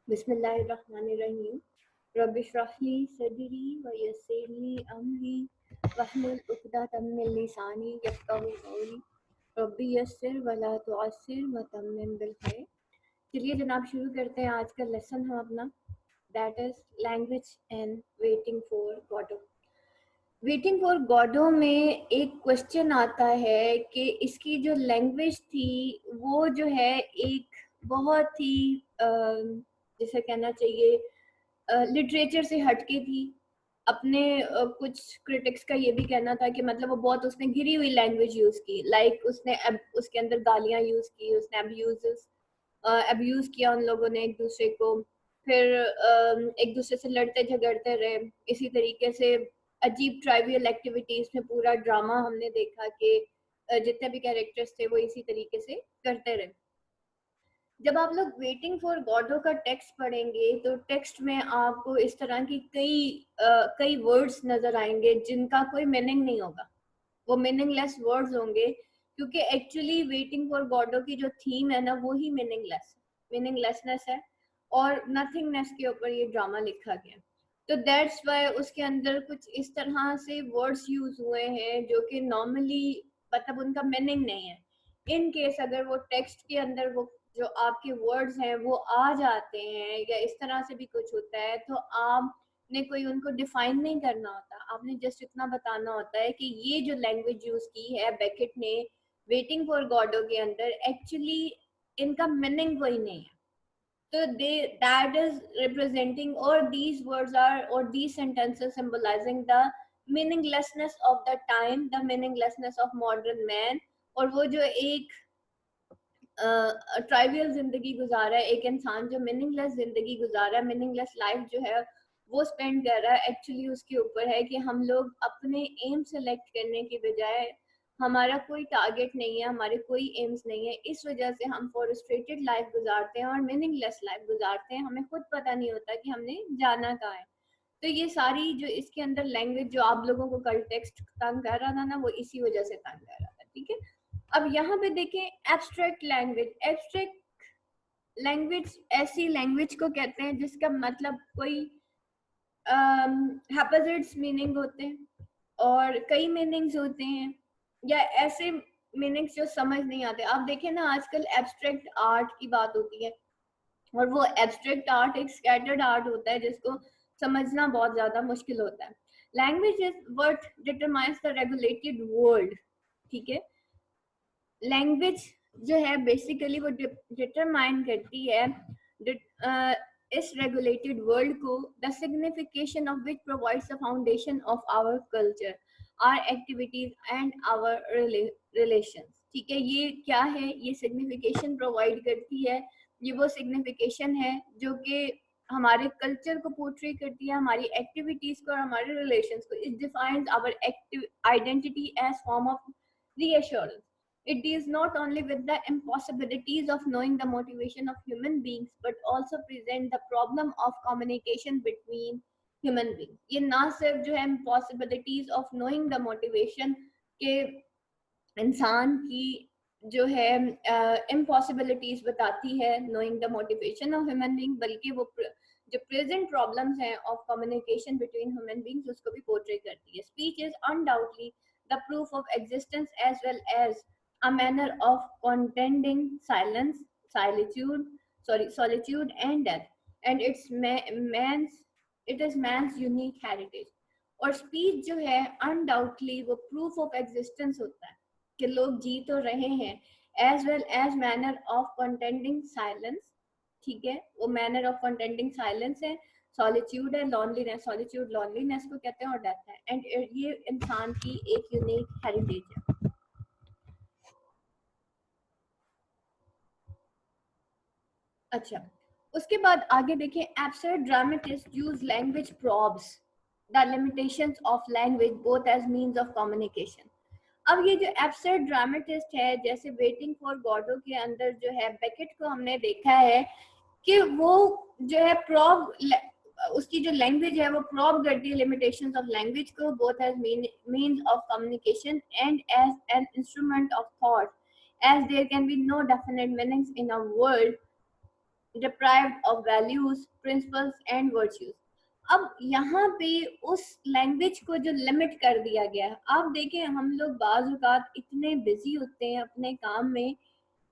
बिस्मिल्लाहिर्रहमानिर्रहीम। रब्बिश्रह ली सदरी व यस्सिर ली अमरी वहलुल उक़दतम मिन लिसानी यफ़क़हू क़ौली रब्बी यस्सिर व ला तुअस्सिर व तम्मिम बिल खैर। चलिए जनाब शुरू करते हैं आज का लेसन हम अपना, that is language and waiting for Godot. Waiting for Godot में एक क्वेश्चन आता है कि इसकी जो लैंग्वेज थी वो जो है एक बहुत ही जैसे कहना चाहिए लिटरेचर से हटके थी। अपने कुछ क्रिटिक्स का ये भी कहना था कि मतलब वो बहुत उसने गिरी हुई लैंग्वेज यूज़ की, लाइक उसने उसके अंदर गालियाँ यूज़ की, उसने अब्यूज़ किया उन लोगों ने एक दूसरे को, फिर एक दूसरे से लड़ते झगड़ते रहे। इसी तरीके से अजीब ट्राइवियल एक्टिविटीज़ में पूरा ड्रामा हमने देखा कि जितने भी कैरेक्टर्स थे वो इसी तरीके से करते रहे। जब आप लोग वेटिंग फॉर गॉडो का टेक्स्ट पढ़ेंगे तो टेक्स्ट में आपको इस तरह की कई वर्ड्स नजर आएंगे जिनका कोई मीनिंग नहीं होगा, वो मीनिंगलेस वर्ड्स होंगे, क्योंकि एक्चुअली वेटिंग फॉर गॉडो की जो थीम है ना वो ही मीनिंगलेसनेस है और नथिंगनेस के ऊपर ये ड्रामा लिखा गया। तो दैट्स वाई उसके अंदर कुछ इस तरह से वर्ड्स यूज हुए हैं जो कि नॉर्मली मतलब उनका मीनिंग नहीं है। इन केस अगर वो टेक्स्ट के अंदर वो जो आपके वर्ड्स हैं वो आ जाते हैं या इस तरह से भी कुछ होता है तो आपने कोई उनको डिफाइन नहीं करना होता, आपने जस्ट इतना बताना होता है कि ये जो लैंग्वेज यूज की है बेकेट ने वेटिंग फॉर गॉडो के अंदर एक्चुअली इनका मीनिंग कोई नहीं है। तो that is representing, or these words are, or these sentences symbolizing the meaninglessness of the time, the meaninglessness of modern man। और वो जो एक ट्राइवियल जिंदगी गुजारा है, एक इंसान जो मीनिंगलेस जिंदगी गुजारा है, मीनिंगलेस लाइफ जो है वो स्पेंड कर रहा है, एक्चुअली उसके ऊपर है कि हम लोग अपने एम सेलेक्ट करने की बजाय हमारा कोई टारगेट नहीं है, हमारे कोई एम्स नहीं है, इस वजह से हम फ्रस्ट्रेटेड लाइफ गुजारते हैं और मीनिंगलेस लाइफ गुजारते हैं, हमें खुद पता नहीं होता कि हमने जाना कहाँ है। तो ये सारी जो इसके अंदर लैंग्वेज जो आप लोगों को कल टेक्स्ट तंग कर रहा था ना वो इसी वजह से तंग कर रहा था, ठीक है। अब यहाँ पे देखें एब्स्ट्रैक्ट लैंग्वेज। एब्स्ट्रैक्ट लैंग्वेज ऐसी लैंग्वेज को कहते हैं जिसका मतलब कोई हैपोजिट्स मीनिंग होते हैं और कई मीनिंग्स होते हैं या ऐसे मीनिंग्स जो समझ नहीं आते। आप देखें ना आजकल एब्स्ट्रैक्ट आर्ट की बात होती है और वो एब्स्ट्रैक्ट आर्ट एक स्कैटर्ड आर्ट होता है जिसको समझना बहुत ज्यादा मुश्किल होता है। Language is what determines the regulated world, ठीक है। लैंग्वेज जो है बेसिकली वो डिटरमाइन करती है इस रेगुलेटेड वर्ल्ड को, the signification of which provides the foundation of our culture, our activities and our relations, ठीक है। ये क्या है, ये सिग्निफिकेशन प्रोवाइड करती है, ये वो सिग्निफिकेशन है जो कि हमारे कल्चर को पोर्ट्रे करती है, हमारी एक्टिविटीज को और हमारे रिलेशंस को। It defines our identity as form of reassurance. It deals not only with the impossibilities of knowing the motivation of human beings, but also present the problem of communication between human beings. ये ना सिर्फ जो है impossibilities of knowing the motivation के इंसान की जो है impossibilities बताती है knowing the motivation of human being, बल्कि वो जो present problems हैं of communication between human beings उसको भी portray करती है। Speech is undoubtedly the proof of existence as well as a manner of contending solitude and death, and it is man's unique heritage। और speech जो है undoubtedly वो proof of existence होता है कि लोग जी तो रहे हैं, as well as manner of contending silence, ठीक है। वो मैनर ऑफ कंटेंडिंग साइलेंस है, सॉलिट्यूड है, लॉनलीनेस, सॉलिट्यूड लॉनलीनेस को कहते हैं, और डेथ है। एंड ये इंसान की एक यूनिक हेरिटेज है। अच्छा, उसके बाद आगे देखें, absurd dramatist use language probes the limitations of language both as means of communication. अब ये जो एब्सर्ड ड्रामेटिस्ट है, जैसे वेटिंग फॉर गॉडो के अंदर जो है बेकेट को हमने देखा है कि वो जो है प्रॉब उसकी जो लैंग्वेज है वो प्रॉब करती है लिमिटेशंस ऑफ लैंग्वेज को, both as means of communication and as an instrument of thought, as there can be no definite meanings in a world deprived of values, principles and virtues. अब यहाँ पे उस language को जो limit कर दिया गया है, आप देखें हम लोग बाज़ औक़ात इतने बिजी होते हैं अपने काम में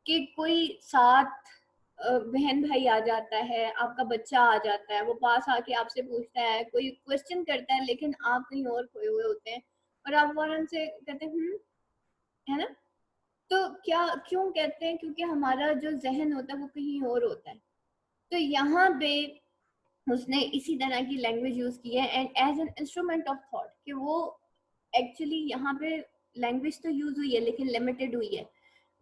कि कोई साथ बहन भाई आ जाता है, आपका बच्चा आ जाता है, वो पास आके आपसे पूछता है, कोई क्वेश्चन करता है, लेकिन आप कहीं और खोए हुए होते हैं और आप फौरन से कहते हैं है ना? तो क्या क्यों कहते हैं? क्योंकि हमारा जो ज़हन होता है वो कहीं और होता है। तो यहाँ पे उसने इसी तरह की लैंग्वेज यूज़ की है and as an instrument of thought, कि वो एक्चुअली यहाँ पे लैंग्वेज तो यूज़ हुई है लेकिन लिमिटेड हुई है।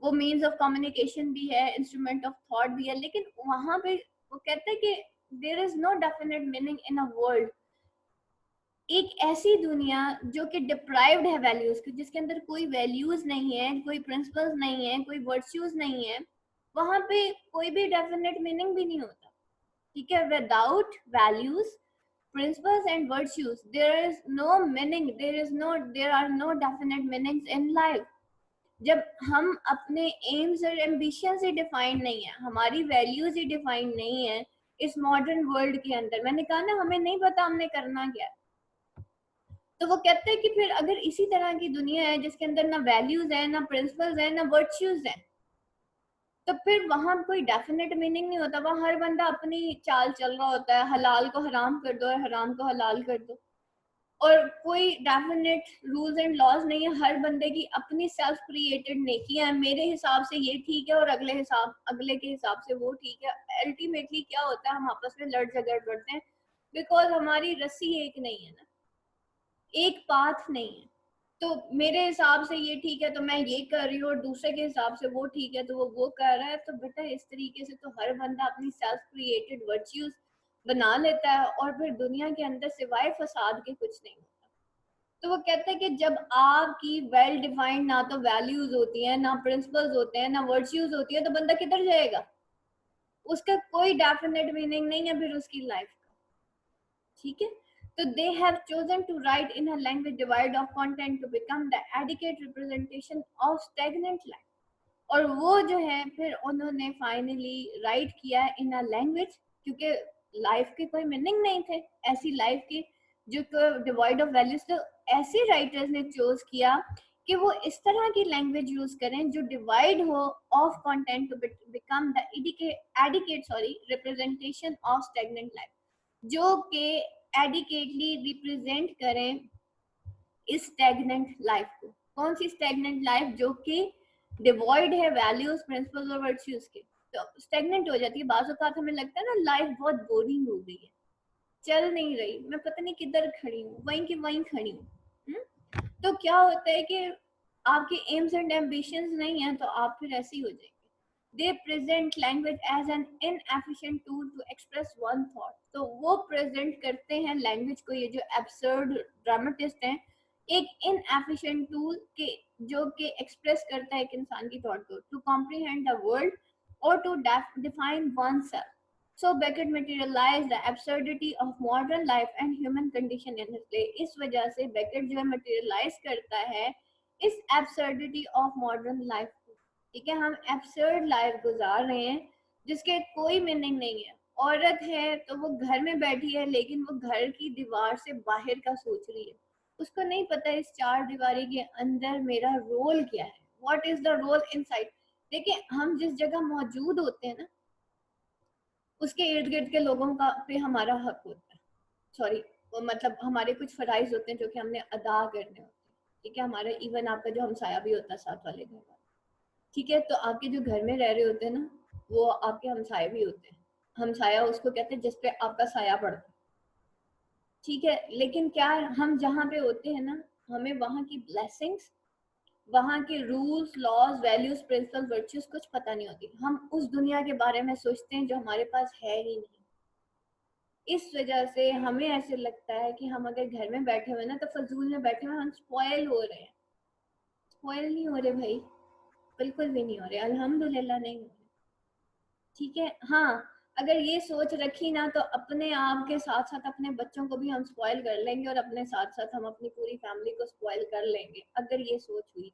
वो मीन्स ऑफ कम्युनिकेशन भी है, इंस्ट्रूमेंट ऑफ थॉट भी है, लेकिन वहाँ पे वो कहते हैं कि there is no definite meaning in a world. एक ऐसी दुनिया जो कि डिप्राइव्ड है वैल्यूज की, जिसके अंदर कोई वैल्यूज नहीं है, कोई प्रिंसिपल्स नहीं है, कोई वर्च्यूज नहीं है, वहां पे कोई भी डेफिनेट मीनिंग भी नहीं होता। ठीक है, without values, principles and virtues, there is no meaning, there are no definite meanings in life. जब हम अपने एम्स और एम्बिशन से डिफाइंड नहीं है, हमारी वैल्यूज ही डिफाइंड नहीं है इस मॉडर्न वर्ल्ड के अंदर, मैंने कहा ना हमें नहीं पता हमने करना क्या है, तो वो कहते हैं कि फिर अगर इसी तरह की दुनिया है जिसके अंदर ना वैल्यूज है, ना प्रिंसिपल्स है, ना वर्च्यूज है, तो फिर वहां कोई डेफिनेट मीनिंग नहीं होता। वहां हर बंदा अपनी चाल चल रहा होता है, हलाल को हराम कर दो और हराम को हलाल कर दो, और कोई डेफिनेट रूल्स एंड लॉज नहीं है। हर बंदे की अपनी सेल्फ क्रिएटेड नेकियां हैं, मेरे हिसाब से ये ठीक है और अगले के हिसाब से वो ठीक है। अल्टीमेटली क्या होता है, हम आपस में लड़ झगड़ पड़ते हैं बिकॉज हमारी रस्सी एक नहीं है ना, एक पाथ नहीं है। तो मेरे हिसाब से ये ठीक है तो मैं ये कर रही हूँ, और दूसरे के हिसाब से वो ठीक है तो वो कर रहा है। तो बेटा इस तरीके से तो हर बंदा अपनी सेल्फ क्रिएटेड वर्च्यूज बना लेता है और फिर दुनिया के अंदर सिवाय फसाद के कुछ नहीं होता। तो वो कहते हैं कि जब आपकी वेल डिफाइंड ना तो वैल्यूज होती हैं, ना प्रिंसिपल्स होते हैं, ना वर्च्यूज होती है, तो बंदा किधर जाएगा? उसका कोई डेफिनेट मीनिंग नहीं है फिर उसकी लाइफ का। ठीक है, तो they have chosen to write in a language devoid of content to become the adequate representation of stagnant life. और वो जो है फिर उन्होंने फाइनली राइट किया इन अ लैंग्वेज, क्योंकि लाइफ के कोई मीनिंग नहीं थे ऐसी लाइफ की जो डिवाइड ऑफ वैल्यूज। तो ऐसे राइटर्स ने चूज किया कि वो इस तरह की लैंग्वेज यूज करें जो डिवाइड हो of content to become the adequate representation of stagnant life, जो कि एडिकेटली रिप्रेजेंट करें इस स्टैग्नेंट लाइफ को। कौन सी स्टैग्नेंट लाइफ? जो कि डिवॉइड है वैल्यूज, प्रिंसिपल्स और वर्च्यूज के। तो स्टैग्नेंट हो जाती है। बाज़ औक़ात हमें लगता है ना लाइफ बहुत बोरिंग हो गई है, चल नहीं रही, मैं पता नहीं किधर खड़ी हूँ, वहीं की वहीं खड़ी हूँ। तो क्या होता है कि आपके एम्स एंड एम्बिशंस नहीं है तो आप फिर ऐसे ही हो जाएंगे। They present language as an inefficient tool to express one thought. तो वो प्रेजेंट करते हैं लैंग्वेज को, ये जो एब्सर्ड ड्रामेटिस्ट हैं, एक इनएफिशिएंट टूल के जो कि एक्सप्रेस करता है एक इंसान की थॉट को, टू कॉम्प्रिहेंड द वर्ल्ड और to define oneself. So Beckett materialized the absurdity of modern life and human condition in his play. इस वजह से Beckett जो है materialize करता है इस absurdity of modern life को। ठीक है, हम absurd life गुजार रहे हैं जिसके कोई मीनिंग नहीं है। औरत है तो वो घर में बैठी है लेकिन वो घर की दीवार से बाहर का सोच रही है, उसको नहीं पता इस चार दीवारी के अंदर मेरा रोल क्या है, what is the role inside. देखिए, हम जिस जगह मौजूद होते हैं ना उसके इर्द गिर्द के लोगों का पे हमारा हक होता है। सॉरी, मतलब हमारे कुछ फराइज होते हैं जो कि हमने अदा करने होते हैं। ठीक है, हमारा इवन आपका जो हमसाया भी होता है साथ वाले घर वाला। ठीक है, तो आपके जो घर में रह रहे होते हैं ना वो आपके हमसाए भी होते हैं। हमसाया उसको कहते हैं जिसपे आपका साया पड़ता है। ठीक है, लेकिन क्या हम जहाँ पे होते हैं ना, हमें वहाँ की ब्लेसिंग्स, वहाँ के rules, laws, values, principle, virtues कुछ पता नहीं होती। हम उस दुनिया के बारे में सोचते हैं जो हमारे पास है ही नहीं। इस वजह से हमें ऐसे लगता है कि हम अगर घर में बैठे हुए ना तो फजूल में बैठे हुए हम स्पॉयल हो रहे हैं। स्पॉयल नहीं हो रहे भाई, बिल्कुल भी नहीं हो रहे, अल्हम्दुलिल्लाह नहीं हो रहे। ठीक है, हाँ, अगर ये सोच रखी ना तो अपने आप के साथ साथ अपने बच्चों को भी हम स्पॉयल कर लेंगे और अपने साथ साथ हम अपनी पूरी फैमिली को स्पॉयल कर लेंगे अगर ये सोच हुई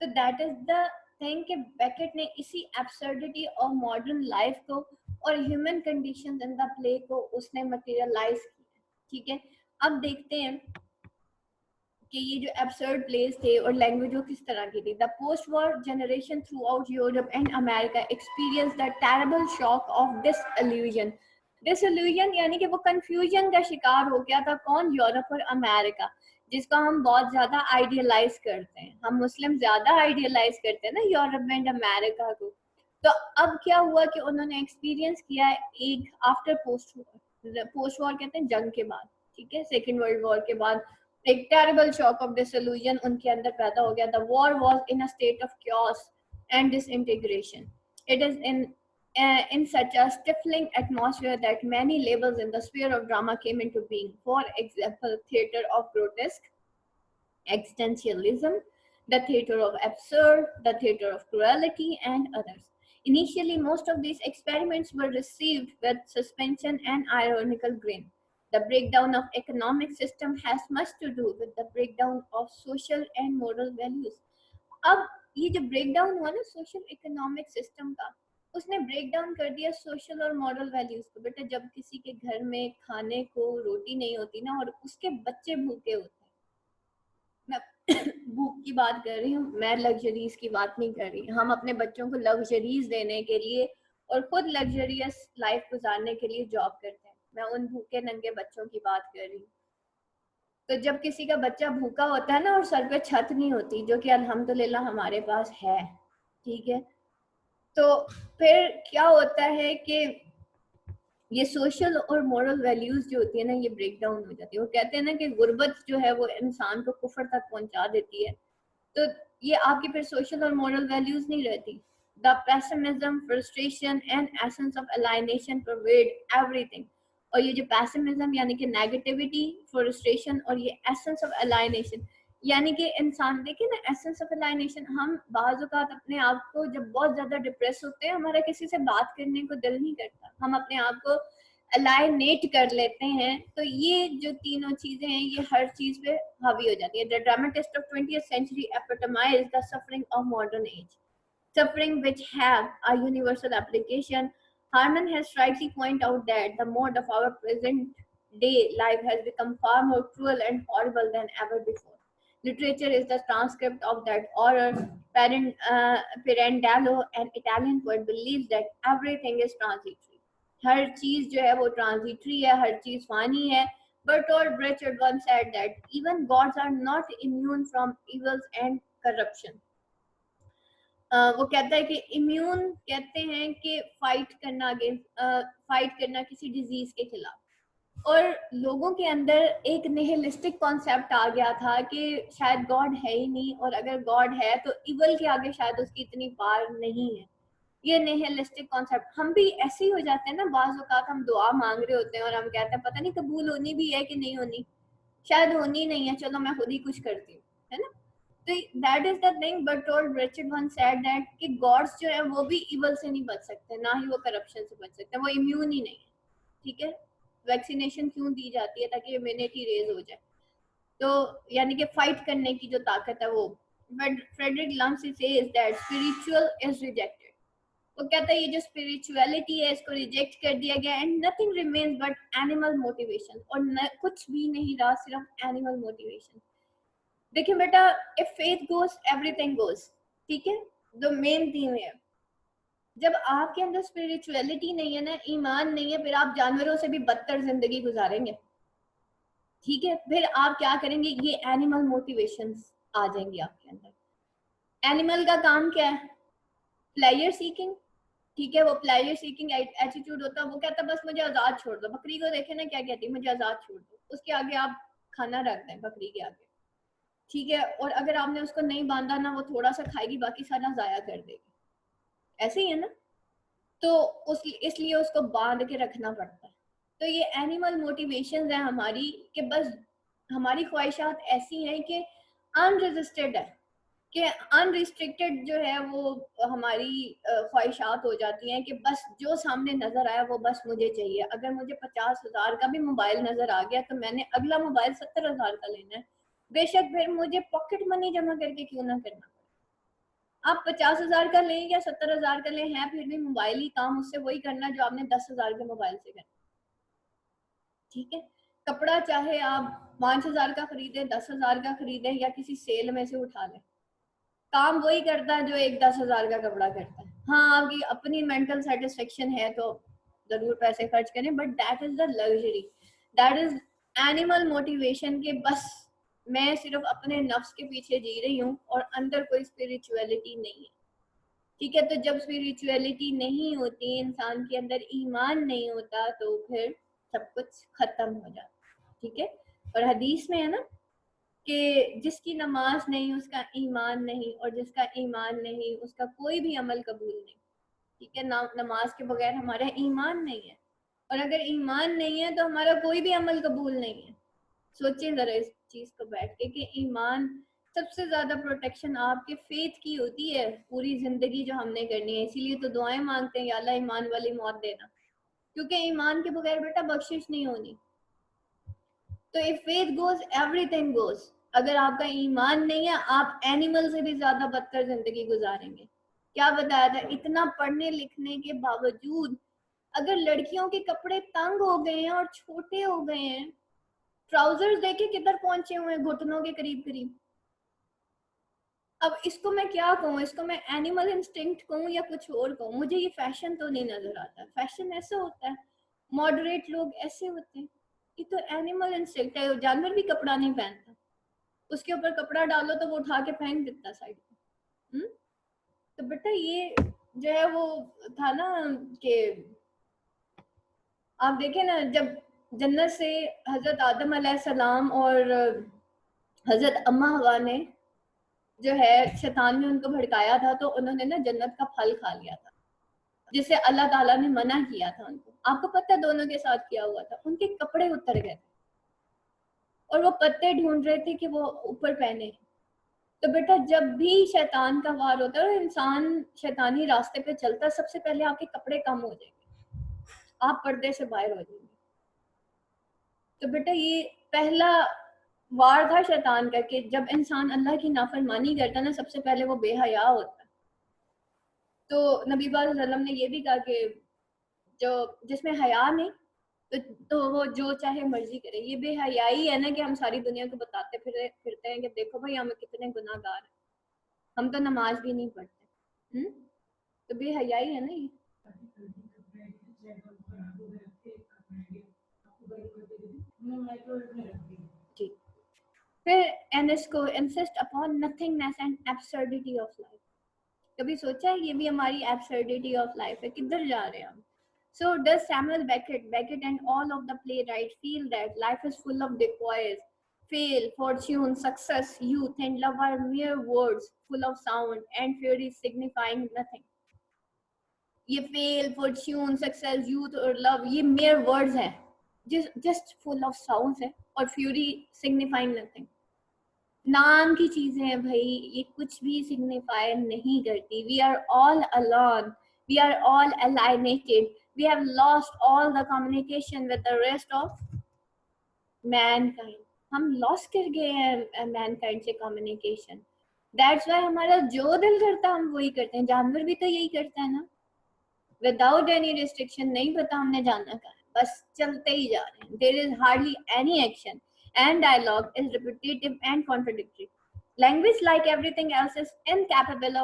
तो दैट इज द थिंग कि बेकेट ने इसी एब्सर्डिटी ऑफ मॉडर्न लाइफ को और human conditions in the play को उसने मटेरियलाइज किया। ठीक है, अब देखते हैं कि ये जो एब्सर्ड प्लेस थे और लैंग्वेज वो किस तरह की थी। The post war generation throughout Europe and America experience the terrible shock of disillusion. Disillusion यानी कि वो कंफ्यूजन का शिकार हो गया था। कौन? यूरोप और अमेरिका, जिसको हम बहुत ज्यादा आइडियलाइज करते हैं। हम मुस्लिम ज्यादा आइडियलाइज करते हैं ना यूरोप एंड अमेरिका को। तो अब क्या हुआ कि उन्होंने एक्सपीरियंस किया एक after post war, post war कहते हैं जंग के बाद, ठीक है, सेकेंड वर्ल्ड वॉर के बाद एक टेरिबल शॉक ऑफ डिसइल्यूजन उनके अंदर पैदा हो गया। The war was in a state of chaos and disintegration. It is in such a stifling atmosphere that many labels in the sphere of drama came into being. For example, theater of grotesque, existentialism, the theater of absurd, the theater of cruelty, and others. Initially, most of these experiments were received with suspension and ironical grin. The breakdown of economic system has much to do with the breakdown of social and moral values. अब ये जो breakdown हुआ ना social economic system का, उसने break down कर दिया social और मॉरल वैल्यूज को। बेटा जब किसी के घर में खाने को रोटी नहीं होती ना और उसके बच्चे भूखे होते हैं, मैं भूख की बात कर रही हूँ, मैं लग्जरीज की बात नहीं कर रही। हम अपने बच्चों को लग्जरीज देने के लिए और खुद लग्जरियस लाइफ गुजारने के लिए जॉब करते हैं। मैं उन भूखे नंगे बच्चों की बात कर रही हूँ। तो जब किसी का बच्चा भूखा होता है ना और सर पे छत नहीं होती, जो कि अल्हम्दुलिल्लाह हमारे पास है, ठीक है, तो फिर क्या होता है कि ये सोशल और मॉरल वैल्यूज जो होती है ना ये ब्रेक डाउन हो जाती है। वो कहते हैं ना कि गुर्बत जो है वो इंसान को कुफर तक पहुंचा देती है। तो ये आपकी फिर सोशल और मॉरल वैल्यूज नहीं रहती। The pessimism, frustration and essence of alienation pervade everything. और ये जो पेसिमिज्म यानी कि नेगेटिविटी, फ्रस्ट्रेशन और ये एसेंस ऑफ अलाइनेशन यानी कि इंसान, देखिए ना, एसेंस ऑफ अलाइनेशन, हम बाज़ औक़ात अपने आप को जब बहुत ज्यादा डिप्रेस होते हैं, हमारा किसी से बात करने को दिल नहीं करता, हम अपने आप को अलाइनेट कर लेते हैं। तो ये जो तीनों चीजें हैं ये हर चीज पे हावी हो जाती है। The dramatist of 20th century epitomized the suffering of modern age, suffering which have a universal application. Harman has rightly pointed out that the mode of our present day life has become far more cruel and horrible than ever before. Literature is the transcript of that horror. Pirandello, an Italian poet, believes that everything is transitory. हर चीज जो है वो transitory है, हर चीज फानी है। Bertolt Brecht once said that even gods are not immune from evils and corruption. वो कहता है कि इम्यून कहते हैं कि फाइट करना अगेंस्ट, फाइट करना किसी डिजीज के खिलाफ। और लोगों के अंदर एक निहिलिस्टिक कॉन्सेप्ट आ गया था कि शायद गॉड है ही नहीं, और अगर गॉड है तो इवल के आगे शायद उसकी इतनी पार नहीं है। ये निहिलिस्टिक कॉन्सेप्ट, हम भी ऐसे ही हो जाते हैं ना, बाज़ औक़ात हम दुआ मांग रहे होते हैं और हम कहते हैं पता नहीं कबूल होनी भी है कि नहीं होनी, शायद होनी नहीं है, चलो मैं खुद ही कुछ करती हूँ, है ना। तो that is the thing. But told Richard one said that कि गॉड्स जो है वो भी इवल से नहीं बच सकते, ना ही वो करप्शन से बच सकते हैं, वो इम्यून ही नहीं है, ठीक है। वैक्सीनेशन क्यों दी जाती है? ताकि इम्यूनिटी रेज हो जाए, तो यानी कि फाइट करने की जो ताकत है वो। Frederick Lumley says that spiritual is rejected. वो कहता है ये जो स्पिरिचुअलिटी है इसको रिजेक्ट कर दिया गया, and nothing remains but animal motivation, और कुछ भी नहीं रहा, सिर्फ एनिमल मोटिवेशन। देखिए बेटा, if faith goes everything goes, ठीक है, जो मेन थीम है। जब आपके अंदर स्पिरिचुअलिटी नहीं है ना, ईमान नहीं है, फिर आप जानवरों से भी बदतर जिंदगी गुजारेंगे, ठीक है। फिर आप क्या करेंगे, ये एनिमल मोटिवेशंस आ जाएंगी आपके अंदर। एनिमल का काम क्या है? प्लेजर सीकिंग, ठीक है, वो प्लेजर सीकिंग एटीट्यूड होता है। वो कहता है बस मुझे आजाद छोड़ दो। बकरी को देखे ना क्या कहती है, मुझे आजाद छोड़ दो। उसके आगे आप खाना रख दें बकरी के आगे, ठीक है, और अगर आपने उसको नहीं बांधा ना, वो थोड़ा सा खाएगी, बाकी सारा जाया कर देगी। ऐसे ही है ना। तो उस इसलिए उसको बांध के रखना पड़ता है। तो ये एनिमल मोटिवेशन है हमारी, कि बस हमारी ख्वाहिशात ऐसी हैं कि अनरजिस्टेड है, कि अनरिस्ट्रिक्टेड जो है वो हमारी ख्वाहिशात हो जाती हैं कि बस जो सामने नजर आया वो बस मुझे चाहिए। अगर मुझे 50,000 का भी मोबाइल नजर आ गया तो मैंने अगला मोबाइल 70,000 का लेना है, बेशक फिर मुझे पॉकेट मनी जमा करके क्यों ना करना पड़े। आप 50,000 का लें या 70,000 का लें, है फिर भी मोबाइल ही काम, उससे वही करना जो आपने 10,000 के मोबाइल से करना। ठीक है, कपड़ा चाहे आप 5,000 का खरीदे, 10,000 का खरीदे या किसी सेल में से उठा लें, काम वही करता है जो एक 10,000 का कपड़ा करता है। हाँ, आपकी अपनी मेंटल सेटिस्फेक्शन है तो जरूर पैसे खर्च करें, but that is the luxury, that is animal motivation के बस मैं सिर्फ अपने नफ्स के पीछे जी रही हूँ और अंदर कोई स्पिरिचुअलिटी नहीं है। ठीक है, तो जब स्पिरिचुअलिटी नहीं होती, इंसान के अंदर ईमान नहीं होता, तो फिर सब कुछ खत्म हो जाता। ठीक है, और हदीस में है ना कि जिसकी नमाज नहीं उसका ईमान नहीं, और जिसका ईमान नहीं उसका कोई भी अमल कबूल नहीं। ठीक है, नमाज के बगैर हमारा ईमान नहीं है, और अगर ईमान नहीं है तो हमारा कोई भी अमल कबूल नहीं है। सोचें जरा इस चीज को बैठ के कि ईमान सबसे ज्यादा प्रोटेक्शन आपके फेथ की होती है पूरी जिंदगी जो हमने करनी है। इसीलिए तो दुआएं मांगते हैं, या अल्लाह ईमान वाली मौत देना, क्योंकि ईमान के बगैर बेटा बख्शिश नहीं होनी। तो if faith goes everything goes. अगर आपका ईमान नहीं है, आप एनिमल से भी ज्यादा बदतर जिंदगी गुजारेंगे। क्या बताया था, इतना पढ़ने लिखने के बावजूद अगर लड़कियों के कपड़े तंग हो गए हैं और छोटे हो गए हैं, ट्राउजर्स देखे किधर पहुंचे हुए हैं, घुटनों के करीब करीब। अब इसको मैं क्या कहूँ, इसको मैं एनिमल इंस्टिंक्ट कहूँ या कुछ और कहूँ, मुझे ये फैशन तो नहीं नजर आता। फैशन ऐसा होता है, मॉडरेट लोग ऐसे होते हैं, ये तो एनिमल इंस्टिंक्ट है। जानवर भी कपड़ा नहीं पहनता, उसके ऊपर कपड़ा डालो तो वो उठा के फेंक देता साइड में। तो बेटा ये जो है वो था ना कि आप देखें ना, जब जन्नत से हजरत आदम अलैहिस्सलाम और हजरत अम्मा हवा ने जो है शैतान ने उनको भड़काया था, तो उन्होंने ना जन्नत का फल खा लिया था जिसे अल्लाह ताला ने मना किया था उनको। आपको पता है दोनों के साथ क्या हुआ था, उनके कपड़े उतर गए थे और वो पत्ते ढूंढ रहे थे कि वो ऊपर पहने। तो बेटा जब भी शैतान का वार होता है और इंसान शैतानी रास्ते पे चलता है, सबसे पहले आपके कपड़े कम हो जाएंगे, आप पर्दे से बाहर हो जाएंगे। तो बेटा ये पहला वार था शैतान का कि जब इंसान अल्लाह की नाफरमानी करता ना, सबसे पहले वो बेहया होता है। तो नबी पाक सल्लल्लाहु अलैहि वसल्लम ने ये भी कहा कि जो जिसमें हया नहीं, तो वो जो चाहे मर्जी करे। ये बेहयाई है ना कि हम सारी दुनिया को बताते फिरते हैं कि देखो भाई हम कितने गुनाहगार हैं, हम तो नमाज भी नहीं पढ़ते। तो बेहयाई है ना ये। जी, फिर Ionesco insist upon nothingness and absurdity of life. कभी सोचा है ये भी हमारी एब्सर्डिटी ऑफ लाइफ है, किधर जा रहे हैं हम। So does Samuel Beckett and all of the playwrights feel that life is full of decoys? Fail, fortune, success, youth, and love are mere words full of sound and fury signifying nothing. ये fail, fortune, success, youth और love ये mere words हैं, just full of sounds है, और fury signifying nothing। नाम की चीजें हैं भाई, ये कुछ भी सिग्निफाई नहीं करती। We are all alone, we are all alienated, we have lost all the communication with the rest of mankind। हम लॉस कर गए हैं मैनकाइंड से कम्युनिकेशन। दैट्स वाई हमारा जो दिल करता है हम वही करते हैं। जानवर भी तो यही करता है ना, विदाउट एनी रिस्ट्रिक्शन। नहीं पता हमने जाना कहाँ है, बस चलते ही जा रहे हैं। There is hardly any action and dialogue is repetitive and contradictory. Language, like everything else, is capable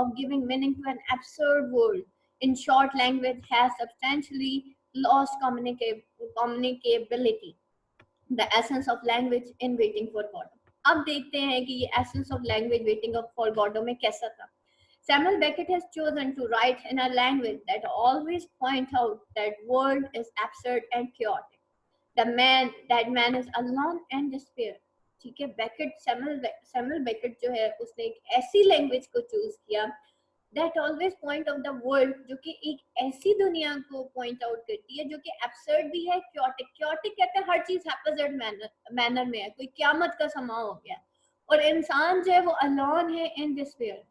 of giving meaning to an absurd world. In short, language has substantially lost communicability, the essence of language in Waiting for Godot. अब देखते हैं कि ये essence of language Waiting for Godot में कैसा था। Samuel Beckett has chosen to write in a language that always points out that world is absurd and chaotic. That man is alone and despair। ठीक है, Samuel Beckett जो है उसने एक ऐसी लैंग्वेज को चूज किया that always point of the world, जो कि एक ऐसी दुनिया को पॉइंट आउट करती है जो कि एब्सर्ड भी है, क्योटिक कहते हैं हर चीज हैप्पीजेड मैनर में है। कोई क्यामत का समा हो गया और इंसान जो है वो अलोन है इन डिस्पेयर।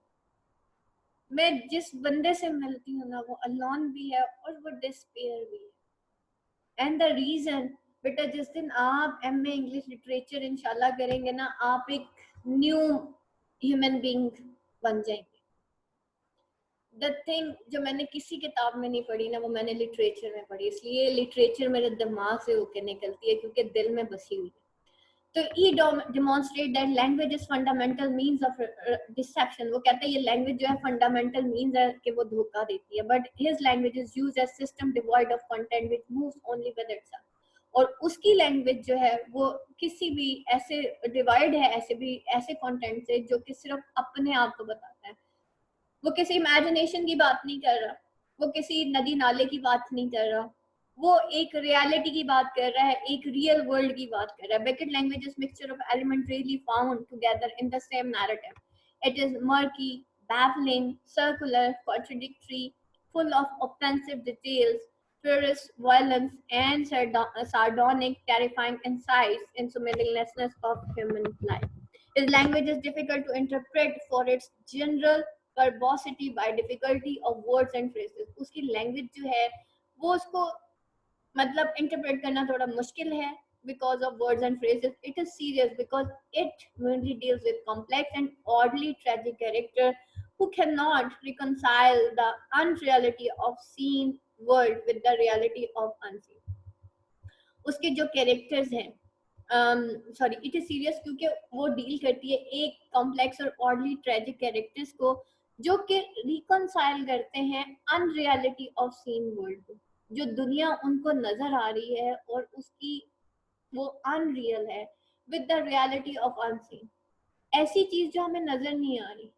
मैं जिस बंदे से मिलती हूँ ना, वो अलोन भी है और वो डिस्पेयर भी है। एंड द रीजन, बेटा जिस दिन आप एमए इंग्लिश लिटरेचर इंशाल्लाह करेंगे ना, आप एक न्यू ह्यूमन बीइंग बन जाएंगे। द थिंग जो मैंने किसी किताब में नहीं पढ़ी ना, वो मैंने लिटरेचर में पढ़ी, इसलिए लिटरेचर मेरे दिमाग से होकर निकलती है क्योंकि दिल में बसी हुई है। तो he demonstrate that language is fundamental means of deception। वो कहता है ये लैंग्वेज जो है फंडामेंटल मीन्स है कि वो धोखा देती है। But his language is used as system devoid of content which moves only with itself। और उसकी लैंग्वेज जो है वो किसी भी ऐसे डिवाइड है ऐसे कंटेंट से जो कि सिर्फ अपने आप को बताता है। वो किसी इमेजिनेशन की बात नहीं कर रहा, वो किसी नदी नाले की बात नहीं कर रहा, वो एक रियलिटी की बात कर रहा है, एक रियल वर्ल्ड की बात कर रहा है। Beckett language is mixture of elements rarely found together in the same narrative. It is murky, baffling, circular, contradictory, full of offensive details, furious violence, and sardonic, terrifying insights into meaninglessness of human life. His language is difficult to interpret for its general verbosity by difficulty of words and phrases। उसकी language जो है वो उसको मतलब interpret करना थोड़ा मुश्किल है because of words and phrases। It is serious because it mainly deals with complex and oddly tragic character who cannot reconcile the unreality of seen world with the reality of unseen। उसके जो characters हैं, sorry it is serious क्योंकि वो deal करती है एक complex और oddly tragic characters को जो कि रिकॉन्साइल करते हैं अनरियलिटी ऑफ सीन वर्ल्ड को। जो दुनिया उनको नजर आ रही है और उसकी वो अनरियल है with the reality of unseen. ऐसी चीज जो हमें नजर नहीं आ रही।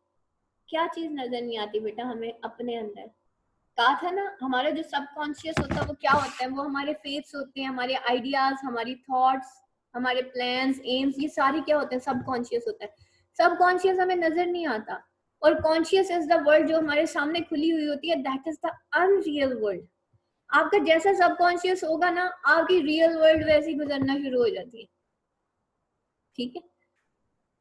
क्या चीज नजर नहीं आती बेटा हमें? अपने अंदर। कहा था ना हमारा जो सबकॉन्शियस होता है वो क्या होता है? वो हमारे फेथ्स होते हैं, हमारे आइडियाज, हमारी थॉट्स, हमारे प्लान्स, एम्स, ये सारे क्या होते हैं? सबकॉन्शियस होता है। सबकॉन्शियस हमें नजर नहीं आता और कॉन्शियस इज द वर्ल्ड जो हमारे सामने खुली हुई होती है, that is the unreal world. आपका जैसा सबकॉन्शियस होगा ना, आपकी रियल वर्ल्ड वैसी गुजरना शुरू हो जाती है। ठीक है,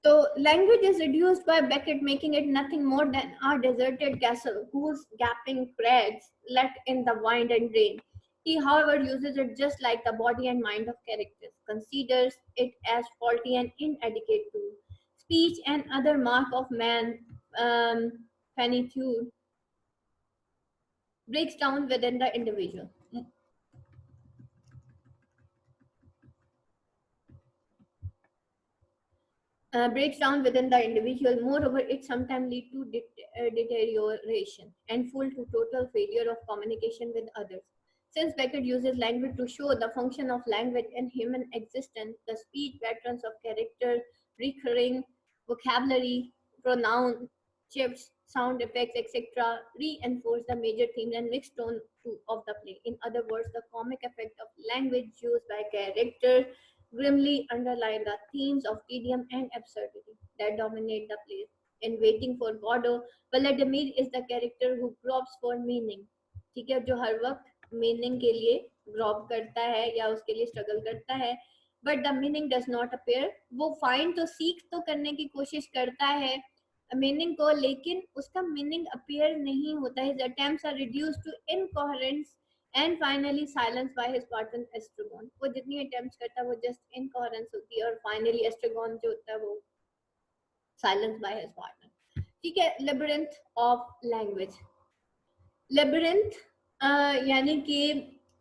so language is reduced by Beckett, making it nothing more than a deserted castle whose gaping crags let in the wind and rain. He, however, uses it just like the body and mind of characters, considers it as faulty and inadequate tool. Speech and other mark of man finitude breaks down within the individual. Breaks down within the individual. Moreover, it sometimes leads to deterioration and full to total failure of communication with others. Since Beckett uses language to show the function of language in human existence, the speech patterns of character, recurring vocabulary, pronoun shifts, sound effects, etc., reinforce the major themes and mixed tone of the play. In other words, the comic effect of language used by character grimly underlie the themes of tedium and absurdity that dominate the play. In Waiting for Godot, Vladimir is the character who gropes for meaning। ठीक है, जो हर वक्त meaning के लिए Groq करता है या उसके लिए स्ट्रगल करता है, but the meaning does not appear. वो फाइंड तो सीख तो करने की कोशिश करता है मीनिंग को, लेकिन उसका मीनिंग अपेयर नहीं होता। His attempts are reduced to incoherence and finally silence by his partner Estragon. वो जितनी अटेम्प्ट्स करता है वो जस्ट इनकोहेरेंस होती है और फाइनली एस्ट्रोगॉन जो होता है वो साइलेंस बाय हिज पार्टनर। ठीक है, लेबिरिंथ ऑफ लैंग्वेज। लेबिरिंथ यानी कि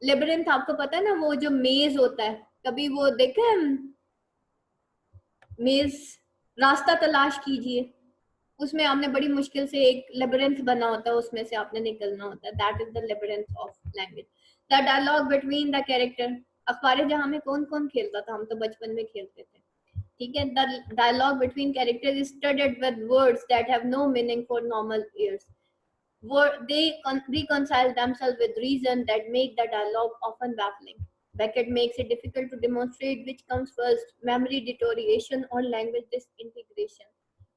लेबिरिंथ आपको पता है ना, वो जो मेज होता है, कभी वो देखे मेज, रास्ता तलाश कीजिए, उसमें आपने बड़ी मुश्किल से एक लेबिरिंथ बना होता है, उसमें से आपने निकलना होता है। That is the labyrinth of language. The dialogue between the character. अखबार जहां में कौन कौन खेलता था? हम तो बचपन में खेलते थे। ठीक है, the dialogue between characters is studded with words that have no meaning for normal ears. They reconcile themselves with reason that make the dialogue often baffling. Beckett makes it difficult to demonstrate which comes first, memory deterioration or language disintegration.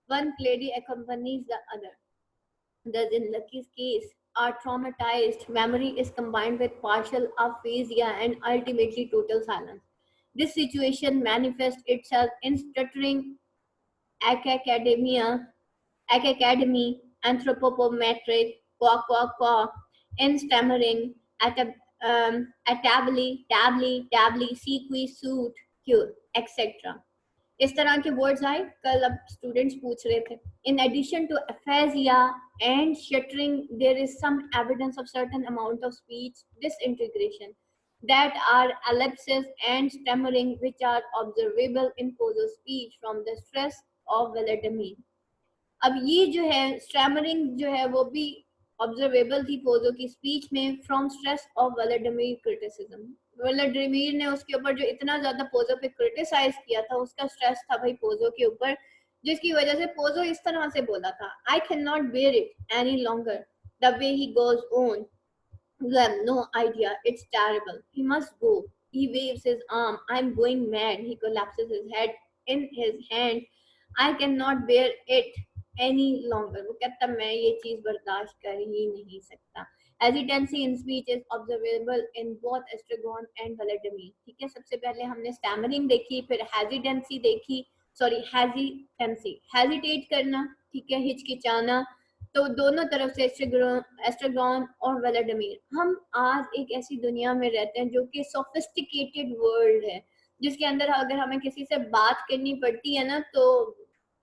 One clearly accompanies the other. Thus, in Lucky's case, our traumatized memory is combined with partial aphasia and ultimately total silence. This situation manifests itself in stuttering academia, academy, anthropometric, in stammering, atably, tably, sequi, suit, cure, etc. इस तरह के words आए कल, अब students पूछ रहे थे। In addition to aphasia and stuttering, there is some evidence of certain amount of speech disintegration that are ellipses and stammering which are observable in posal speech from the stress of Vladimir। अब ये जो है stammering जो है वो भी observable थी Pozzo की स्पीच में from stress of Vladimir criticism. Vladimir ने उसके ऊपर जो इतना ज्यादा पोजो पे क्रिटिसाइज किया था, उसका स्ट्रेस था भाई पोजो के ऊपर, जिसकी वजह से पोजो इस तरह से बोला था, I can not bear it any longer the way he goes on, you have no idea, it's terrible, he must go, he waves his arm, I'm going mad, he collapses his head in his hand, I cannot bear it any longer। वो कहता मैं ये चीज बर्दाश्त कर ही नहीं सकता। Hesitancy in speech is observable in both Estragon and Vladimir. ठीक है, सबसे पहले हमने स्टैमरिंग देखी, फिर हेजिटेंसी देखी, सॉरी हेजिटेंसी, हेजिटेट करना, ठीक है, हिचकिचाना, तो दोनों तरफ से एस्ट्रागोन और व्लादिमीर। हम आज एक ऐसी दुनिया में रहते हैं जो कि सोफिस्टिकेटेड वर्ल्ड है, जिसके अंदर अगर हमें किसी से बात करनी पड़ती है ना, तो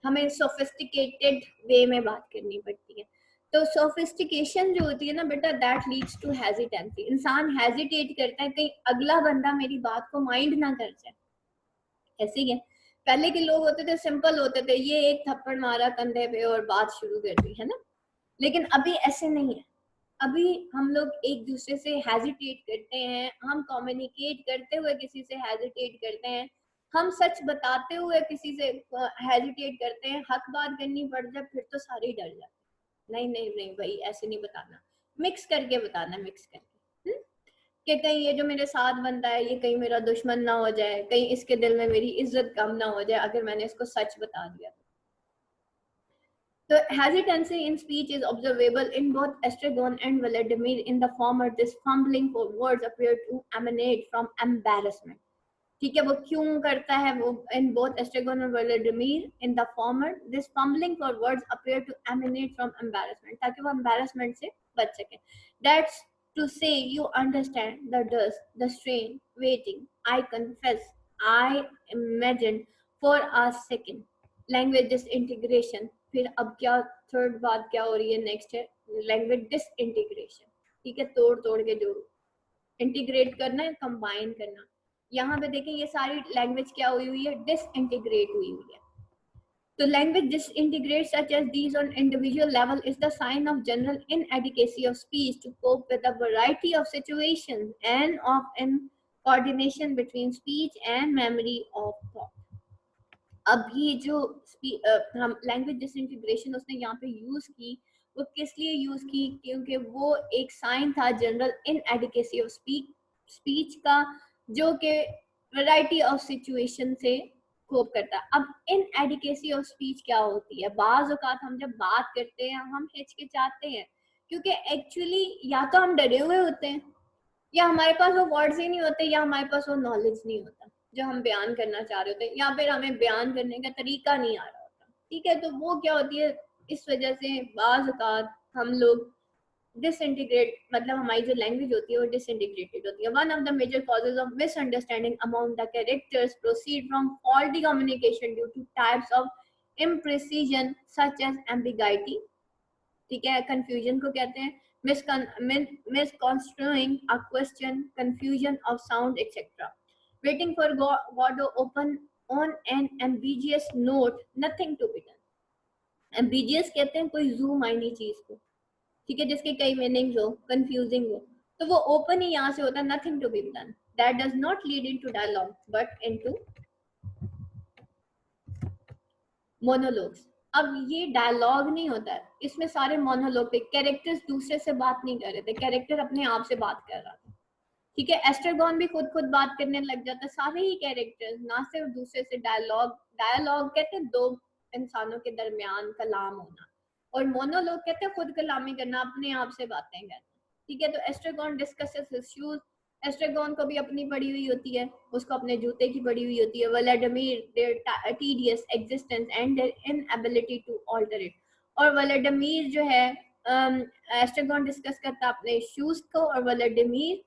हमें सोफिस्टिकेटेड वे में बात करनी पड़ती है। तो सोफिस्टिकेशन जो होती है ना बेटा, दैट लीड्स टू हेजिटेंसी। इंसान हेजिटेट करता है कहीं अगला बंदा मेरी बात को माइंड ना कर जाए। ऐसे ही है, पहले के लोग होते थे सिंपल होते थे, ये एक थप्पड़ मारा कंधे पे और बात शुरू कर दी, है ना। लेकिन अभी ऐसे नहीं है, अभी हम लोग एक दूसरे से हेजिटेट करते हैं, हम कम्युनिकेट करते हुए किसी से हेजिटेट करते हैं, हम सच बताते हुए किसी से हेजिटेट करते हैं। हक बात करनी पड़ जाए फिर तो सारे ही डर जाते, नहीं नहीं नहीं भाई ऐसे नहीं बताना, मिक्स करके बताना, मिक्स करके कि कहीं ये जो मेरे साथ बनता है ये कहीं मेरा दुश्मन ना हो जाए, कहीं इसके दिल में मेरी इज्जत कम ना हो जाए अगर मैंने इसको सच बता दिया। The hesitancy in speech is observable in both Estragon and Vladimir. In the former, this fumbling for words appear to emanate from embarrassment. ठीक है, वो क्यों करता है वो in both Estragon and Vladimir? In the former, this fumbling for words appear to emanate from embarrassment, ताकि वो embarrassment से बच सके। That's to say, you understand the dust, the strain, waiting. I confess, I imagined for a second. Language disintegration, फिर अब क्या third बात क्या हो रही है, नेक्स्ट है लैंग्वेज डिसइंटीग्रेशन। ठीक है, तोड़ तोड़ के जो इंटीग्रेट करना है, कंबाइन करना। यहाँ पे देखें ये सारी लैंग्वेज क्या हुई है, डिसइंटीग्रेट हुई है। तो language disintegrate such as these on individual level is the sign of general inadequacy of speech to cope with a variety of situations and of in coordination between speech and memory of thought। अब ये जो हम language disintegration उसने यहाँ पे use की, वो किस लिए यूज की, क्योंकि वो एक साइन था जनरल इनएडिकेसी ऑफ स्पीच का, जो कि वैरायटी ऑफ सिचुएशन से कोप करता है। अब इनएडिकेसी ऑफ स्पीच क्या होती है, बाज औकात हम जब बात करते हैं हम हिचकिचाते हैं, क्योंकि एक्चुअली या तो हम डरे हुए होते हैं, या हमारे पास वो वर्ड्स ही नहीं होते, या हमारे पास वो नॉलेज नहीं होता जो हम बयान करना चाह रहे होते हैं, या फिर हमें बयान करने का तरीका नहीं आ रहा होता। ठीक है, तो वो क्या होती है, इस वजह से बाज़ औक़ात हम लोग डिसइंटीग्रेट, मतलब हमारी जो लैंग्वेज होती है वो डिसइंटीग्रेटेड होती है। One of the major causes of misunderstanding among the characters proceed from faulty communication due to types of imprecision such as ambiguity. ठीक है, कंफ्यूजन को कहते हैं, misconstruing a question, confusion of sound, etc. Waiting for God to open on an ambiguous note, nothing to be done। ambiguous कहते हैं कोई zoom आईनी चीज को, ठीक है, जिसके कई मीनिंग्स हो, कंफ्यूजिंग हो, तो वो ओपन ही यहाँ से होता है, nothing to be done। That does not lead into dialogue but into monologues. अब ये डायलॉग नहीं होता है, इसमें सारे मोनोलॉग थे, कैरेक्टर्स दूसरे से बात नहीं कर रहे थे, कैरेक्टर अपने आप से बात कर रहा था। ठीक है, एस्ट्रागोन भी खुद बात करने लग जाता है, सारे ही कैरेक्टर्स, ना सिर्फ दूसरे से डायलॉग। डायलॉग कहते हैं दो इंसानों के दरमियान कलाम होना, और मोनोलॉग कहते हैं खुद कलामी करना, अपने आप से बातें करना। ठीक है, तो Estragon discusses his shoes, Estragon को भी अपनी पड़ी हुई होती है, उसको अपने जूते की पड़ी हुई होती है। Vladimir their tedious existence and their inability to alter it. और व्लादिमीर जो है एस्ट्रागोन डिस्कस करता है अपने शूज को, और व्लादिमीर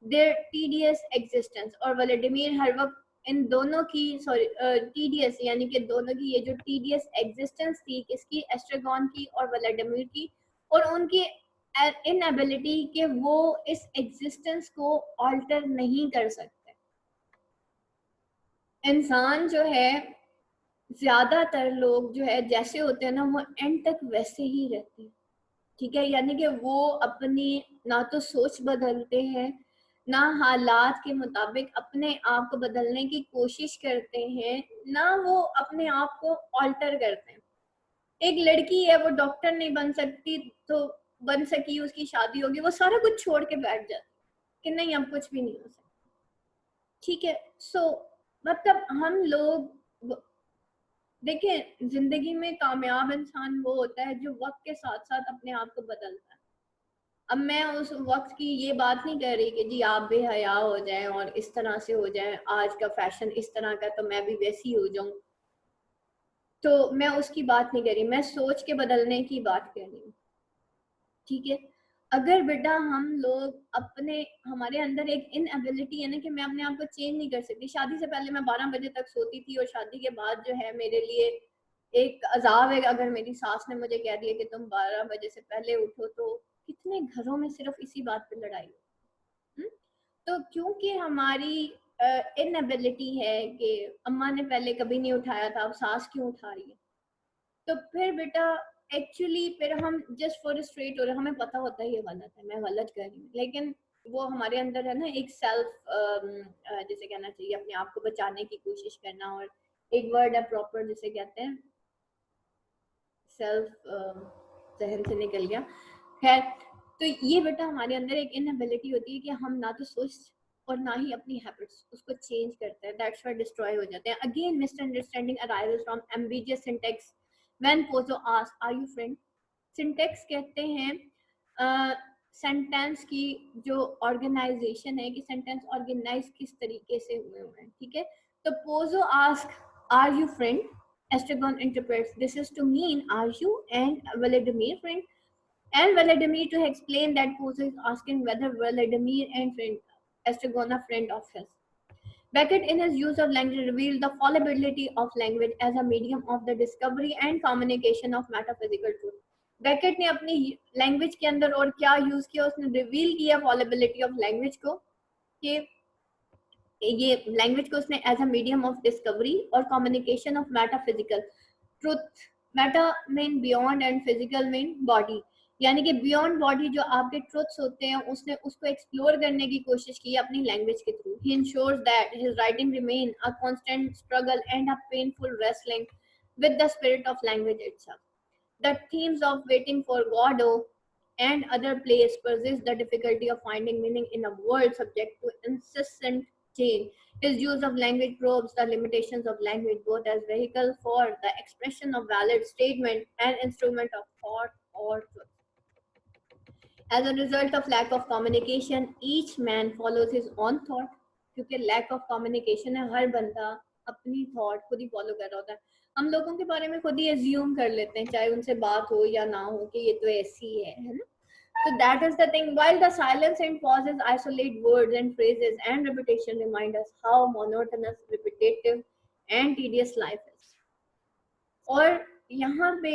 देयर टीडियस एग्जिस्टेंस, और व्लादिमीर हर वक्त इन दोनों की सॉरी टीडियस यानी कि दोनों की ये जो टीडियस एग्जिस्टेंस थी किसकी, एस्ट्रागॉन की और व्लादिमीर की, और उनकी इनएबिलिटी कि वो इस एग्जिस्टेंस को ऑल्टर नहीं कर सकते। इंसान जो है, ज्यादातर लोग जो है जैसे होते हैं ना वो एंड तक वैसे ही रहते हैं, ठीक है। यानी कि वो अपनी ना तो सोच बदलते हैं, ना हालात के मुताबिक अपने आप को बदलने की कोशिश करते हैं, ना वो अपने आप को ऑल्टर करते हैं। एक लड़की है, वो डॉक्टर नहीं बन सकती तो बन सकी, उसकी शादी होगी, वो सारा कुछ छोड़ के बैठ जाती कि नहीं अब कुछ भी नहीं हो सकता, ठीक है। सो मतलब हम लोग देखिए, जिंदगी में कामयाब इंसान वो होता है जो वक्त के साथ साथ अपने आप को बदलता है। अब मैं उस वक्त की ये बात नहीं कर रही कि जी आप बेहया हो जाएं और इस तरह से हो जाएं, आज का फैशन इस तरह का तो मैं भी वैसी हो जाऊं, तो मैं उसकी बात नहीं कर रही, मैं सोच के बदलने की बात कर रही हूँ, ठीक है। अगर बेटा हम लोग अपने, हमारे अंदर एक इनएबिलिटी है ना कि मैं अपने आप को चेंज नहीं कर सकती। शादी से पहले मैं 12 बजे तक सोती थी और शादी के बाद जो है मेरे लिए एक अजाब है अगर मेरी सास ने मुझे कह दिया कि तुम 12 बजे से पहले उठो, तो कितने घरों में सिर्फ इसी बात पे लड़ाई हो। तो क्योंकि हमारी इनएबिलिटी है कि अम्मा ने पहले कभी नहीं उठाया था, अब सास क्यों उठा रही है, तो फिर बेटा एक्चुअली फिर हम जस्ट फॉर स्ट्रेट हो रहे, हमें पता होता है ये गलत है, मैं गलत कर रही हूँ, लेकिन वो हमारे अंदर है ना एक सेल्फ जैसे कहना चाहिए अपने आप को बचाने की कोशिश करना, और एक वर्ड है प्रॉपर जिसे कहते हैं सेल्फ, जहन से निकल गया, खैर। तो ये बेटा हमारे अंदर एक इनएबिलिटी होती है कि हम ना तो सोच और ना ही अपनी हैबिट्स उसको चेंज करते हैं, दैट्स व्हाई डिस्ट्रॉय हो जाते हैं। Again misunderstanding arises from ambiguous syntax when Pozzo ask are you friend. Syntax कहते हैं सेंटेंस की जो ऑर्गेनाइजेशन है कि सेंटेंस ऑर्गेनाइज किस तरीके से हुए हुए हैं, ठीक है। तो Pozzo ask are you friend, Estragon interprets this is to mean are you and Vladimir friend, and Vladimir to explain that Pozo is asking whether Vladimir and friend Estragon are friend of his. Beckett in his use of language revealed the fallibility of language as a medium of the discovery and communication of metaphysical truth. Beckett ने अपनी language के अंदर और क्या use किया, उसने reveal किया फॉलिबिलिटी of language को, कि ये लैंग्वेज को उसने as a medium of discovery और communication of metaphysical truth. Meta mean beyond and physical mean body, यानी कि बियॉन्ड बॉडी जो आपके ट्रुथ्स होते हैं उसने उसको एक्सप्लोर करने की कोशिश की अपनी लैंग्वेज के through. He ensures that his writing remain a constant struggle and a painful wrestling with the spirit of language itself. The themes of waiting for Godot and other plays persist the difficulty of finding meaning in a world subject to incessant change. His use of language probes the limitations of language both as vehicle for the expression of valid statement and instrument of thought or truth. As a result of lack of communication, each man follows his own thought. क्योंकि lack of communication है, हर बंदा अपनी thought खुद ही follow कर रहा होता है। हम लोगों के बारे में खुद ही assume कर लेते हैं, चाहे उनसे बात हो या ना हो, कि ये तो ऐसी है ना। So that is the thing. While the silence and pauses isolate words and phrases and repetition remind us how monotonous, repetitive, and tedious life is. और यहाँ पे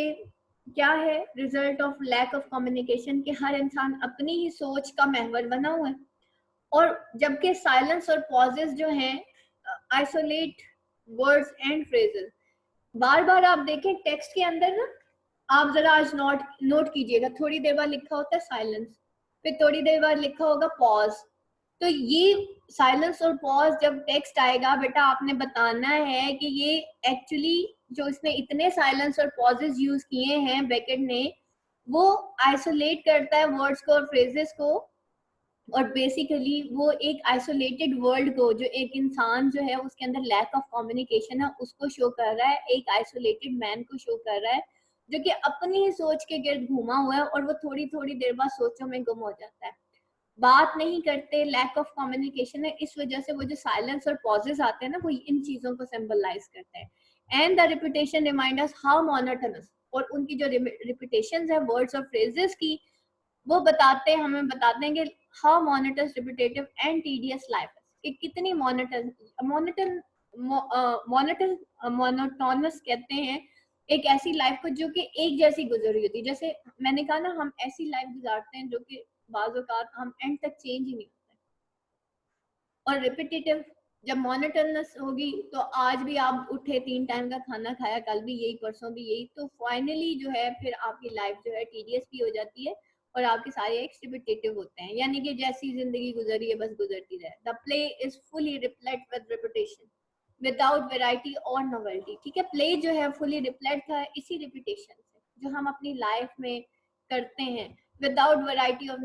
क्या है result of lack of communication, कि हर इंसान अपनी ही सोच का महवर बना हुआ है, और जबकि साइलेंस और पॉजेस जो हैं आइसोलेट वर्ड्स एंड फ्रेजेस। बार बार आप देखें टेक्स्ट के अंदर ना, आप जरा आज नोट कीजिएगा, थोड़ी देर बाद लिखा होता है साइलेंस, फिर थोड़ी देर बाद लिखा होगा पॉज। तो ये साइलेंस और पॉज जब टेक्स्ट आएगा बेटा, आपने बताना है कि ये एक्चुअली जो इसने इतने साइलेंस और पॉजेस यूज किए हैं बेकेट ने, वो आइसोलेट करता है वर्ड्स को और फ्रेजेस को, और बेसिकली वो एक आइसोलेटेड वर्ल्ड को, जो एक इंसान जो है उसके अंदर लैक ऑफ कम्युनिकेशन है उसको शो कर रहा है, एक आइसोलेटेड मैन को शो कर रहा है जो कि अपनी ही सोच के गिर्द घूमा हुआ है, और वो थोड़ी थोड़ी देर बाद सोचों में गुम हो जाता है, बात नहीं करते, लैक ऑफ कम्युनिकेशन है। इस वजह से वो जो साइलेंस और पॉजेस आते हैं ना, वो इन चीजों को सिंबलाइज करते हैं। And the repetition remind us how monotonous, और उनकी जो रिपीटेशंस है वर्ड्स और फ्रेजेस की, वो बताते हैं, हमें बताते हैं कि how monotonous, repetitive and tedious life है, कि कितनी मोनोटन मोनोटोनस कहते हैं एक ऐसी लाइफ को जो कि एक जैसी गुजर रही होती है। जैसे मैंने कहा ना, हम ऐसी लाइफ गुजारते हैं जो कि बाज़ औक़ात हम एंड तक चेंज ही नहीं होते। और रिपीटेटिव, जब मोनोटोनस होगी तो आज भी आप उठे, 3 टाइम का खाना खाया, कल भी यही, परसों भी यही, तो फाइनली जो है फिर आपकी लाइफ जो है टीडियस भी हो जाती है और आपके सारे एक्स रिपीटेटिव होते हैं, यानी कि जैसी जिंदगी गुजरी है बस गुजरती रहे। The play is fully repellent with repetition without variety और नोवेल्टी। ठीक है, प्ले जो है फुली रिप्लेट था इसी रिपीटेशन से जो हम अपनी लाइफ में करते हैं, विदाउट वैरायटी ऑफ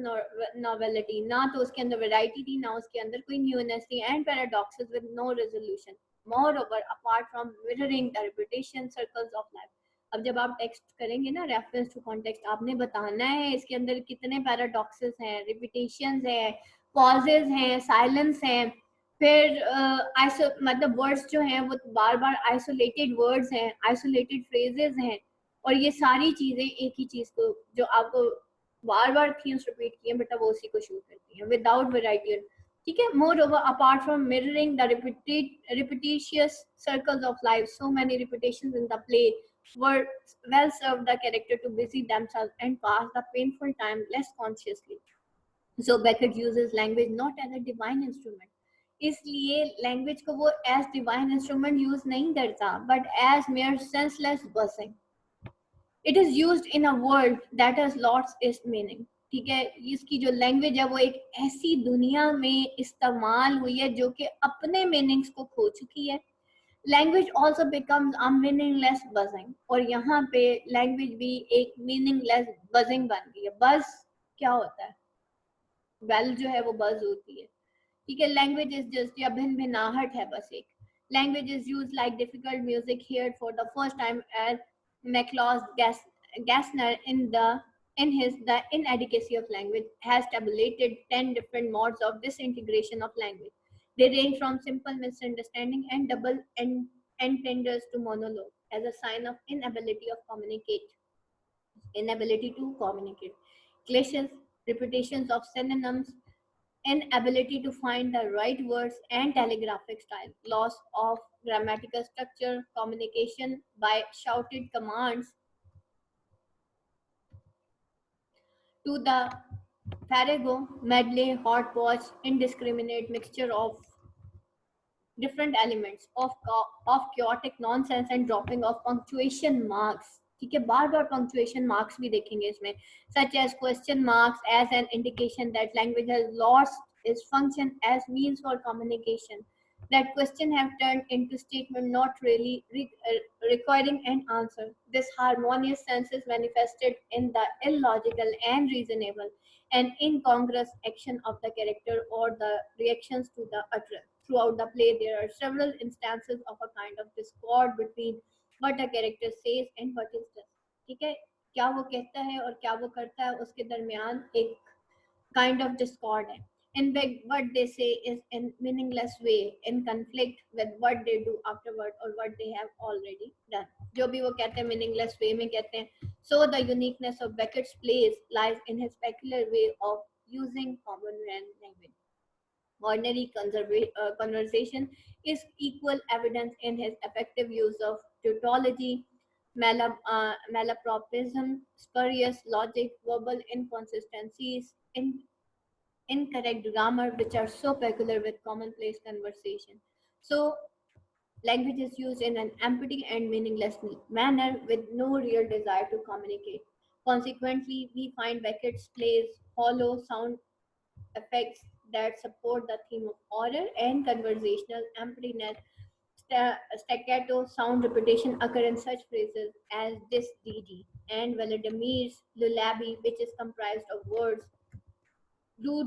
नॉवेलिटी, ना तो उसके अंदर वैरायटी थी, ना उसके अंदर कोई न्यूनेस थी, and paradoxes with no resolution. Moreover, apart from mirroring the repetition circles of life. अब जब आप टेक्स्ट करेंगे ना, रेफरेंस टू कॉन्टेक्स्ट, आपने बताना है इसके अंदर कितने पैराडॉक्सेस हैं, रिपीटेशंस हैं, पॉजेज हैं, साइलेंस हैं, फिर मतलब वर्ड्स जो हैं वो बार बार आइसोलेटेड वर्ड्स हैं, आइसोलेटेड फ्रेजेस हैं, और ये सारी चीजें एक ही चीज को जो आपको बार बार थीम्स रिपीट किए बेटा वो उसी को शो करती हैं, विदाउट वेराइटी। ठीक है, more over, apart from mirroring the repetitious circles of life, so many repetitions in the play were well served the character to busy themselves and pass the painful time less consciously. So Beckett uses language not as a divine instrument, इसलिए language को वो as divine instrument use नहीं करता, but as mere senseless buzzing. It is used in a world that has लॉट्स its meaning. ठीक है, इसकी जो लैंग्वेज है वो एक ऐसी दुनिया में इस्तेमाल हुई है जो कि अपने मीनिंग्स को खो चुकी है। Language also becomes a meaningless buzzing, और यहाँ पे लैंग्वेज भी एक मीनिंगलेस बजिंग बन गई है। बज क्या होता है? वेल जो है वो बज होती है। ठीक है, लैंग्वेज इज जस्ट, या भिन्न भिन्नाहट है बस एक। Language is use like difficult music here for the first time as McLoss Gasner in his The Inadequacy of Language has tabulated 10 different modes of disintegration of language. They range from simple misunderstanding and double entendres to monologue as a sign of inability to communicate. Clashes, repetitions of synonyms, inability to find the right words and telegraphic style, loss of grammatical structure, communication by shouted commands to the farrago, medley, hodgepodge, indiscriminate mixture of different elements of chaotic nonsense and dropping of punctuation marks. ठीक है, बार बार punctuation marks भी देखेंगे इसमें, such as question marks as an indication that language has lost its function as means for communication. That question have turned into statement not really requiring an answer. This harmonious sense is manifested in the illogical and reasonable and incongruous action of the character or the reactions to the utterance. Throughout the play, there are several instances of a kind of discord between what a character says and what is does. ठीक है, क्या वो कहता है और क्या वो करता है, उसके दरमियान एक kind of discord है. In fact, what they say is in meaningless way, in conflict with what they do afterward or what they have already done. जो भी वो कहते हैं meaningless way में कहते हैं. So the uniqueness of Beckett's plays lies in his peculiar way of using common man language. Ordinary conversation is equal evidence in his effective use of tautology, malapropism, spurious logic, verbal inconsistencies, incorrect grammar, which are so peculiar with commonplace conversation. So, language is used in an empty and meaningless manner with no real desire to communicate. Consequently, we find Beckett's plays hollow sound effects that support the theme of horror and conversational emptiness. Staccato sound repetition occur in such phrases as this DD and Vladimir's lullaby, which is comprised of words. Do